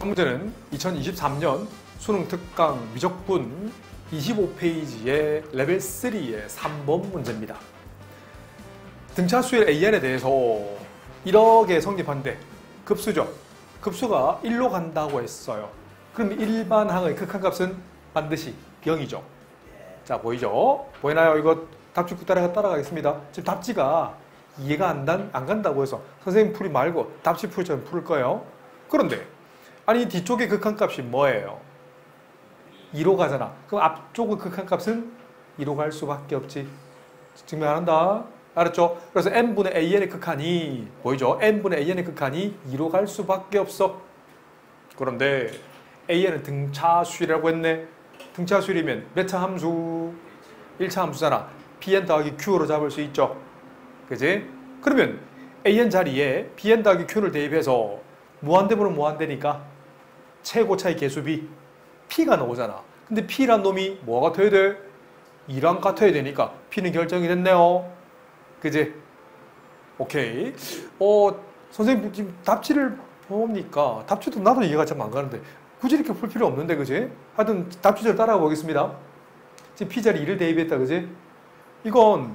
문제는 2023년 수능 특강 미적분 25페이지의 레벨 3의 3번 문제입니다. 등차수의 AN에 대해서 이렇게 성립한데 급수죠. 급수가 1로 간다고 했어요. 그럼 일반항의 극한값은 반드시 0이죠. 자, 보이죠? 보이나요? 이거 답지 따라가겠습니다. 지금 답지가 이해가 안 간다고 해서 선생님 풀이 말고 답지 풀이처럼 풀을 거예요. 그런데 아니 뒤쪽의 극한값이 뭐예요? 2로 가잖아. 그럼 앞쪽의 극한값은 2로 갈 수밖에 없지. 증명 안 한다. 알았죠? 그래서 n분의 an의 극한이 보이죠? n분의 an의 극한이 2로 갈 수밖에 없어. 그런데 an은 등차수이라고 했네. 등차수이면 몇 차 함수? 1차 함수잖아. bn 더하기 q로 잡을 수 있죠. 그지? 그러면 an 자리에 bn 더하기 q를 대입해서 무한대분은 무한대니까 최고차의 개수비 p가 나오잖아. 근데 p란 놈이 뭐가 같아야 돼? 2랑 같아야 되니까 p는 결정이 됐네요. 그지? 오케이. 선생님 지금 답지를 보니까 답지도 나도 이해가 좀 안 가는데 굳이 이렇게 풀 필요 없는데, 그지? 하여튼 답지를 따라가 보겠습니다. 지금 p 자리 2를 대입했다, 그지? 이건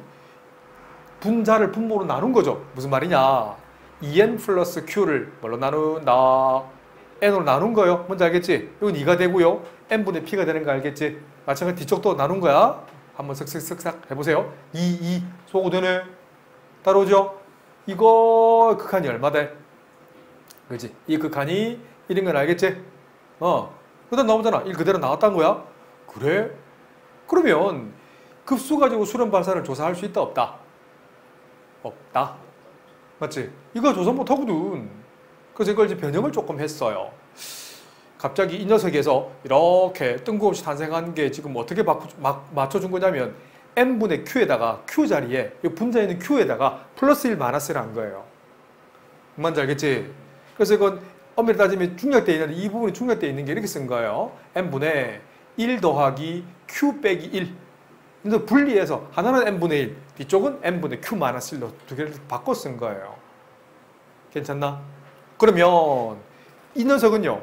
분자를 분모로 나눈 거죠. 무슨 말이냐? 2n 플러스 q를 뭘로 나눈다? n으로 나눈 거예요. 뭔지 알겠지? 이건 2가 되고요. n분의 p가 되는 거 알겠지? 마찬가지 뒤쪽도 나눈 거야. 한번 슥슥슥슥 해보세요. 2 소구되네. 따라오죠? 이거 극한이 얼마 돼? 그렇지? 이 극한이 1인 건 알겠지? 그다음 나오잖아. 1 그대로 나왔다는 거야. 그래? 그러면 급수 가지고 수렴 발산을 조사할 수 있다 없다? 없다. 맞지? 이거 조사 못 하거든. 그래서 이걸 이제 변형을 조금 했어요. 갑자기 이 녀석에서 이렇게 뜬금없이 탄생한 게 지금 어떻게 맞춰준 거냐면 n분의 q에다가 q 자리에 이 분자에 있는 q에다가 플러스 1 마이너스를 한 거예요. 뭔지 알겠지? 그래서 이건 엄밀히 따지면 중략되어 있는데 이 부분이 중략되어 있는 게 이렇게 쓴 거예요. n분의 1 더하기 q 빼기 1. 근데 분리해서 하나는 n분의 1, 뒤쪽은 n분의 q 마이너스 1로 두 개를 바꿔 쓴 거예요. 괜찮나? 그러면 이 녀석은요.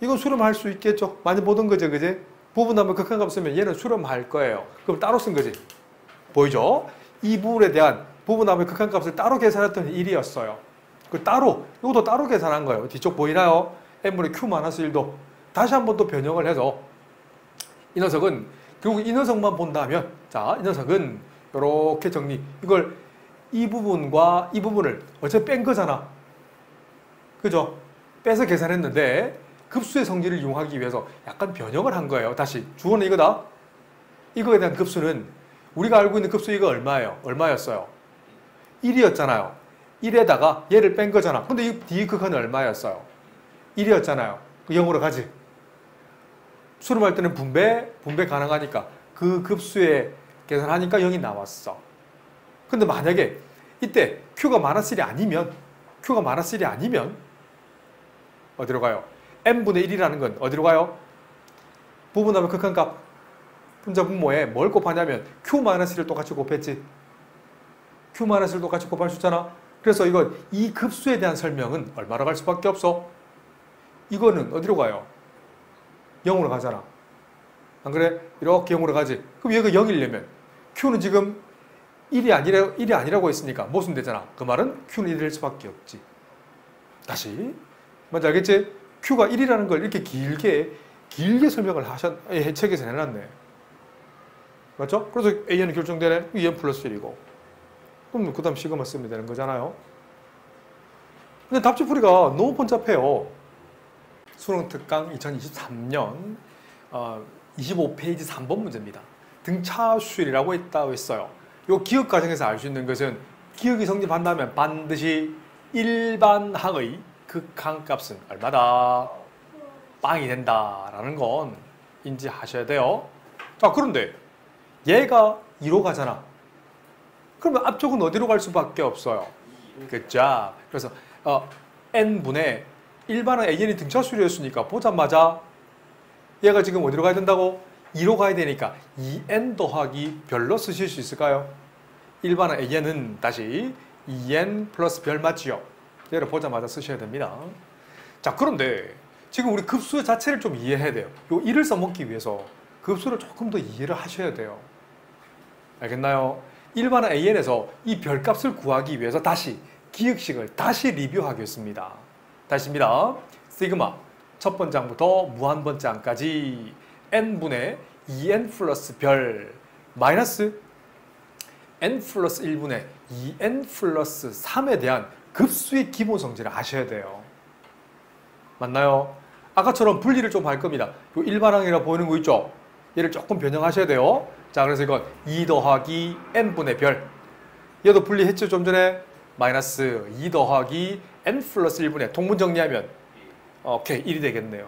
이건 수렴할 수 있겠죠? 많이 보던 거죠, 그지? 부분하면 극한값 쓰면 얘는 수렴할 거예요. 그럼 따로 쓴 거지. 보이죠? 이 부분에 대한 부분하면 극한값을 따로 계산했더니 1이었어요. 그 따로, 이것도 따로 계산한 거예요. 뒤쪽 보이나요? n분의 q-1도 다시 한 번 또 변형을 해서 이 녀석은 결국 이 녀석만 본다면, 자, 이 녀석은 이렇게 정리. 이걸 이 부분과 이 부분을 어차피 뺀 거잖아. 그죠? 빼서 계산했는데 급수의 성질을 이용하기 위해서 약간 변형을 한 거예요. 다시 주어는 이거다. 이거에 대한 급수는 우리가 알고 있는 급수 이거 얼마예요? 얼마였어요? 1이었잖아요. 1에다가 얘를 뺀 거잖아. 근데 이 뒤에 극한은 얼마였어요? 1이었잖아요. 0으로 가지. 수렴할 때는 분배 가능하니까 그 급수에 계산하니까 0이 나왔어. 근데 만약에 이때 Q가 마이너스 1이 아니면 어디로 가요? n분의 1이라는 건 어디로 가요? 부분하면 극한값 분자 분모에 뭘 곱하냐면 q-1을 똑같이 곱했지. q-1을 똑같이 곱할 수 있잖아. 그래서 이 급수에 대한 설명은 얼마로 갈 수밖에 없어? 이거는 어디로 가요? 0으로 가잖아. 안 그래? 이렇게 0으로 가지. 그럼 얘가 0이려면 q는 지금 1이 아니라고 했으니까 못 쓰면 되잖아. 그 말은 q는 1일 수밖에 없지. 다시 뭔지 알겠지? q가 1이라는 걸 이렇게 길게 설명을 책에서 해놨네. 맞죠? 그래서 an은 결정되네. n 플러스 1이고. 그럼 그 다음 시그마 쓰면 되는 거잖아요. 근데 답지풀이가 너무 번잡해요. 수능 특강 2023년 25페이지 3번 문제입니다. 등차수율이라고 있다고 했어요. 이 기억 과정에서 알 수 있는 것은 기억이 성립한다면 반드시 일반항의 극한값은 얼마다? 빵이 된다라는 건 인지하셔야 돼요. 자, 그런데 얘가 2로 가잖아. 그러면 앞쪽은 어디로 갈 수밖에 없어요? 그죠? 그래서 n분의 일반은 an이 등차수율이었으니까 보자마자 얘가 지금 어디로 가야 된다고? 2로 가야 되니까 2n 더하기 별로 쓰실 수 있을까요? 일반은 an은 다시 2n 플러스 별 맞지요? 얘를 보자마자 쓰셔야 됩니다. 자, 그런데 지금 우리 급수 자체를 좀 이해해야 돼요. 요 1을 써먹기 위해서 급수를 조금 더 이해를 하셔야 돼요. 알겠나요? 일반은 AN에서 이 별값을 구하기 위해서 다시 기억식을 다시 리뷰하겠습니다. 다시입니다. 시그마 첫 번장부터 무한번장까지 n분의 2n 플러스 별 마이너스 n 플러스 1분의 2n 플러스 3에 대한 급수의 기본 성질을 아셔야 돼요. 맞나요? 아까처럼 분리를 좀 할 겁니다. 요 일반항이라 보이는 거 있죠? 얘를 조금 변형하셔야 돼요. 자, 그래서 이건 2 더하기 n분의 별. 얘도 분리했죠, 좀 전에? 마이너스 2 더하기 n 플러스 1분의 통분 정리하면 오케이, 1이 되겠네요.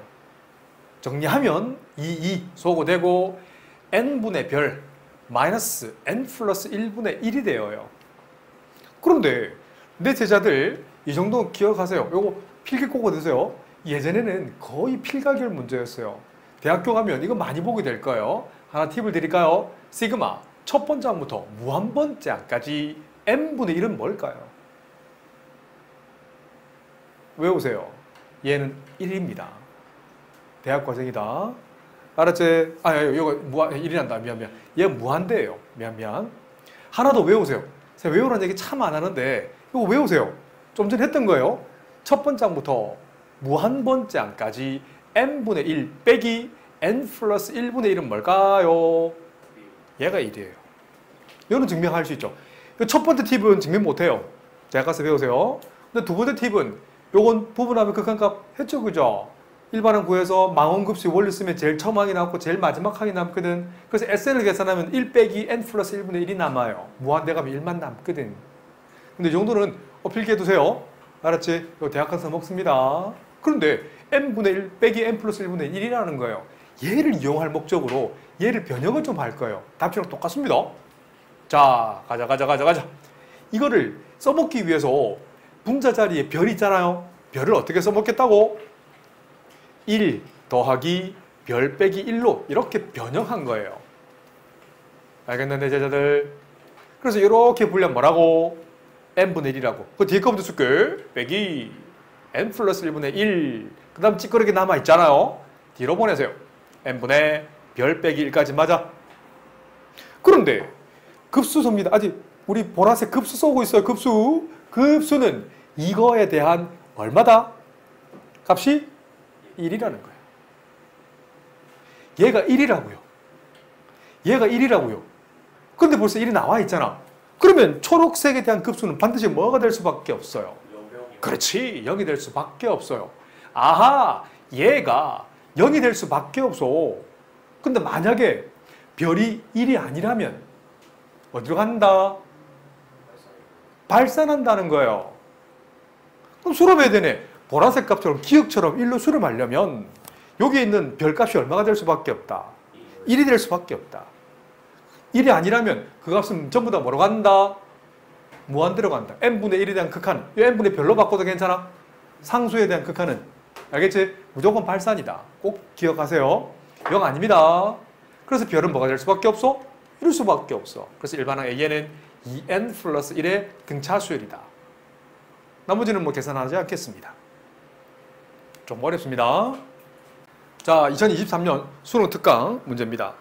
정리하면 2 소거되고 n분의 별 마이너스 n 플러스 1분의 1이 되어요. 그런데 내 제자들 이 정도 기억하세요. 요거 필기 꼭 얻으세요. 예전에는 거의 필가결 문제였어요. 대학교 가면 이거 많이 보게 될 거예요. 하나 팁을 드릴까요? 시그마 첫 번장부터 무한번장까지 n분의 1은 뭘까요? 외우세요. 얘는 1입니다. 대학 과정이다. 알았지? 이거 무한 1이란다. 미안. 얘가 무한대예요. 미안. 하나 더 외우세요. 제가 외우라는 얘기 참 안 하는데 이거 외우세요. 좀 전에 했던 거예요. 첫 번장부터 무한번장까지 n분의 1 빼기 n 플러스 1분의 1은 뭘까요? 얘가 1이에요. 이거는 증명할 수 있죠. 첫 번째 팁은 증명 못해요. 제가 가서 배우세요. 근데 두 번째 팁은 요건 부분하면 극한값 했죠, 그죠? 일반항 구해서 망원급수 원리 쓰면 제일 처음 항이 남고 제일 마지막 항이 남거든. 그래서 SN을 계산하면 1 빼기 n 플러스 1분의 1이 남아요. 무한대 가면 1만 남거든. 근데 이 정도는 필기해두세요. 알았지? 이거 대학 가서 먹습니다. 그런데 n분의 1 빼기 n 플러스 1분의 1이라는 거예요. 얘를 이용할 목적으로 얘를 변형을 좀 할 거예요. 답지랑 똑같습니다. 자, 가자. 이거를 써먹기 위해서 분자 자리에 별이 있잖아요. 별을 어떻게 써먹겠다고? 1 더하기 별 빼기 1로 이렇게 변형한 거예요. 알겠는데 제자들? 그래서 이렇게 분리하면 뭐라고? n분의 1이라고. 그 뒤에 거부터 쓸게. 빼기 n 플러스 1분의 1. 그 다음 찌끄러기 남아있잖아요. 뒤로 보내세요. n분의 별 빼기 1까지 맞아. 그런데 급수소입니다. 아직 우리 보라색 급수 쏘고 있어요. 급수는 이거에 대한 얼마다? 값이 1이라는 거예요. 얘가 1이라고요. 그런데 벌써 1이 나와 있잖아. 그러면 초록색에 대한 급수는 반드시 뭐가 될 수밖에 없어요? 그렇지, 0이 될 수밖에 없어요. 아하, 얘가 0이 될 수밖에 없어. 근데 만약에 별이 1이 아니라면 어디로 간다? 발산한다는 거예요. 그럼 수렴해야 되네. 보라색 값처럼 기억처럼 1로 수렴하려면 여기에 있는 별값이 얼마가 될 수밖에 없다? 1이 될 수밖에 없다. 1이 아니라면 그 값은 전부 다 뭐로 간다? 무한대로 간다. n분의 1에 대한 극한. 이 n분의 별로 바꿔도 괜찮아? 상수에 대한 극한은. 알겠지? 무조건 발산이다. 꼭 기억하세요. 0 아닙니다. 그래서 별은 뭐가 될 수밖에 없어? 이럴 수밖에 없어. 그래서 일반항 A에는 2n 플러스 1의 등차수열이다. 나머지는 뭐 계산하지 않겠습니다. 좀 어렵습니다. 자, 2023년 수능 특강 문제입니다.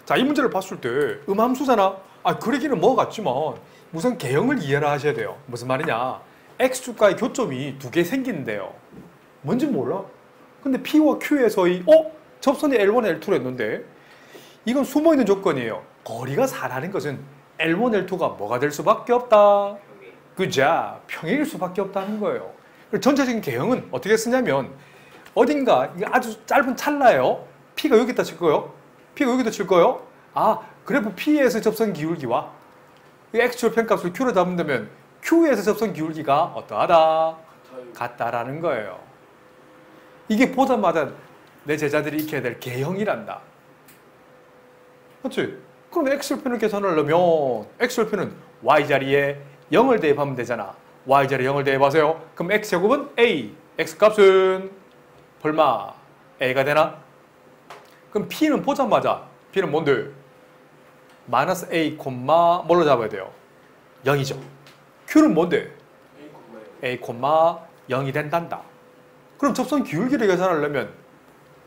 자, 이 문제를 봤을 때 음함수잖아. 그러기는 뭐 같지만 우선 개형을 이해를 하셔야 돼요. 무슨 말이냐? x축과의 교점이 두 개 생기는데요. 뭔지 몰라? 근데 P와 Q에서의 접선이 L1, L2로 했는데 이건 숨어있는 조건이에요. 거리가 4라는 것은 L1, L2가 뭐가 될 수밖에 없다? 그자, 평행일 수밖에 없다는 거예요. 전체적인 개형은 어떻게 쓰냐면 어딘가 아주 짧은 찰나예요. P가 여기다 칠 거예요. P가 여기다 칠 거예요. 그래프 P에서 접선 기울기와 X축 편값을 Q로 잡는다면 Q에서 접선 기울기가 어떠하다? 같다라는 거예요. 이게 보자마자 내 제자들이 익혀야 될 개형이란다. 맞지? 그럼 X절편을 계산하려면 X절편은 Y자리에 0을 대입하면 되잖아. Y자리에 0을 대입하세요. 그럼 X제곱은 A, X값은 얼마? A가 되나? 그럼 P는 보자마자 P는 뭔데? 마이너스 A, 뭘로 잡아야 돼요? 0이죠. Q는 뭔데? A, 0이 된단다. 그럼 접선 기울기를 계산하려면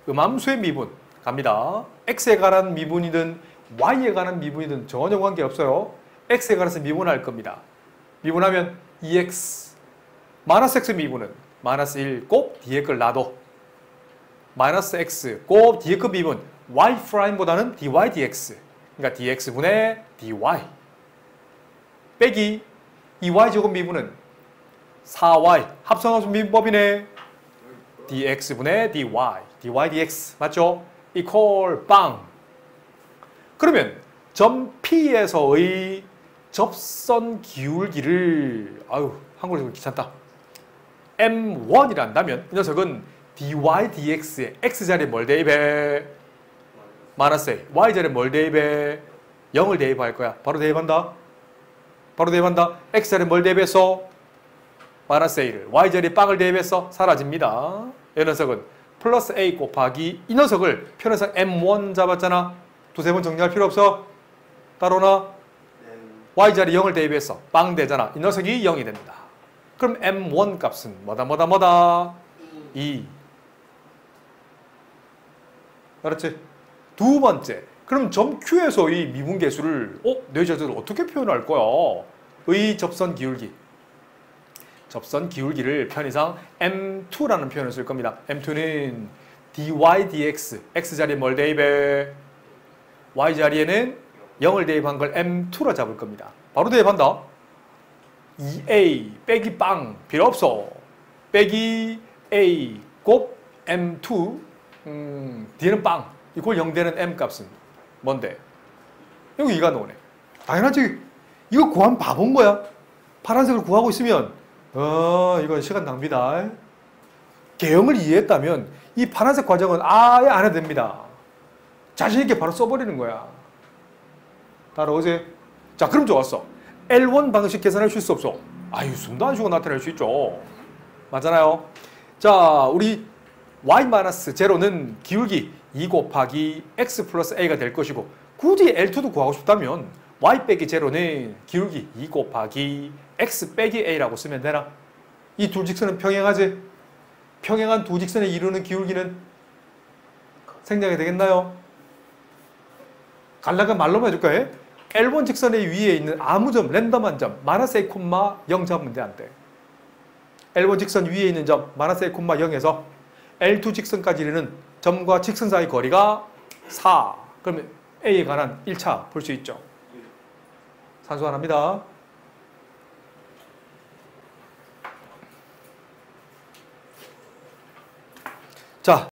음함수의 미분 갑니다. x에 관한 미분이든 y에 관한 미분이든 전혀 관계없어요. x에 관해서 미분할 겁니다. 미분하면 2x 마이너스 x 미분은 마이너스 1 곱 뒤에 걸 놔둬. 마이너스 x 곱 뒤에 거 미분 y 프라임보다는 dy dx. 그러니까 dx분의 dy 빼기 이 y 제곱 미분은 4y 합성함수 미분법이네. dx분의 dy dy dx 맞죠? 이퀄 빵. 그러면 점 P에서의 접선 기울기를 한글로 읽으면 귀찮다. M1이란다면 이 녀석은 dy dx에 x자리에 뭘 대입해? 마이너스 a. y자리에 뭘 대입해? 0을 대입할 거야. 바로 대입한다. x자리에 뭘 대입했어? 마이너스 a를. y자리에 빵을 대입했어? 사라집니다. 이 녀석은 플러스 a 곱하기 이 녀석을 편에서 m1 잡았잖아. 두세 번 정리할 필요 없어. 따로나 y자리 0을 대입했어. 빵 되잖아. 이 녀석이 0이 됩니다. 그럼 m1 값은 뭐다? 2. 알았지? 두 번째. 그럼 점 Q에서 이 미분계수를 내 제자들 어떻게 표현할 거야? 의 접선 기울기. 접선 기울기를 편의상 M2라는 표현을 쓸 겁니다. M2는 dy dx, x자리에 뭘 대입해? y자리에는 0을 대입한 걸 M2로 잡을 겁니다. 바로 대입한다. 2a 빼기 빵 필요 없어. 빼기 a 곱 M2 뒤에는 빵 이꼴 0 되는 M 값은 뭔데? 여기 2가 나오네. 당연하지. 이거 구하면 바본 거야. 파란색을 구하고 있으면 이건 시간 낭비다. 개형을 이해했다면 이 파란색 과정은 아예 안 해도 됩니다. 자신 있게 바로 써버리는 거야. 따라오지? 자, 그럼 좋았어. L1 방식 계산할 수 있어 없어? 숨도 안 쉬고 나타낼 수 있죠. 맞잖아요. 자, 우리 y-0는 기울기 2 곱하기 x 플러스 a가 될 것이고 굳이 L2도 구하고 싶다면 y 빼기 0는 기울기 2 곱하기 x 빼기 a라고 쓰면 되나? 이 두 직선은 평행하지? 평행한 두 직선을 이루는 기울기는 생략이 되겠나요? 간략한 말로만 해줄까요? L1 직선의 위에 있는 아무 점, 랜덤한 점, 마이너스 a, 0 잡으면 돼, 안 돼? L1 직선 위에 있는 점, 마이너스 a, 0에서 L2 직선까지 이르는 점과 직선 사이 거리가 4. 그러면 A에 관한 1차 볼 수 있죠. 산수화합니다. 자.